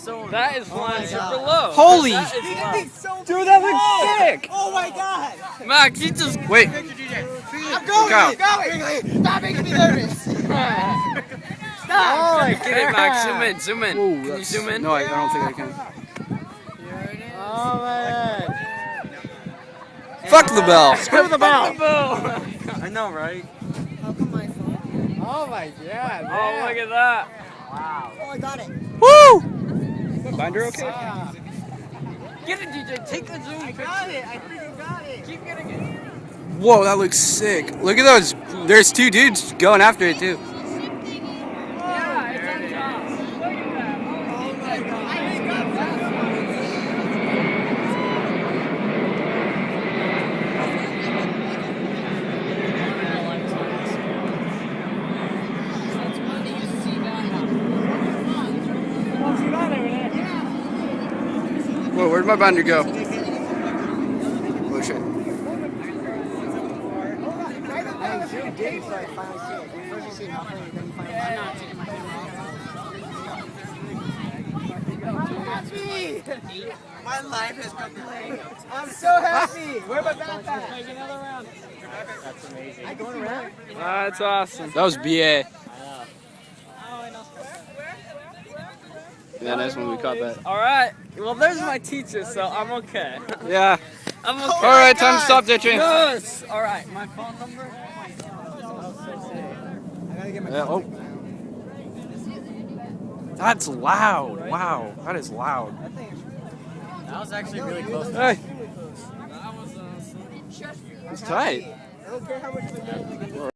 That is flying super low. Holy! Dude, that looks sick! Oh my god! Max, you just... Wait. I'm going! out. I'm going! Stop making me nervous! Stop! Oh my god! Get it, Max. Zoom in. Ooh, Can you zoom in? No, I don't think I can. Oh man! Fuck the bell. Screw the bell! I know, right? Oh my god! Oh, look at that. Wow! Oh, I got it! Woo! Binder okay? Get it, DJ. Take the zoom picture. I think you got it! Keep getting it. Whoa, that looks sick. Look at those. There's two dudes going after it too. Yeah, it's on top. Look at that. Oh my god. Whoa, where'd my binder go? Oh shit. My life has come late. I'm so happy! Where my backpack? Make another round. That's amazing. I going around? That's awesome. That was BA. Yeah, nice when we caught that. All right. Well, there's my teacher, so I'm okay. Yeah. I'm okay. All right, time to stop ditching. Yes. All right. My phone number. Yeah, oh. That's loud. Wow, that is loud. That was actually really close. Hey. It's tight. I don't care how much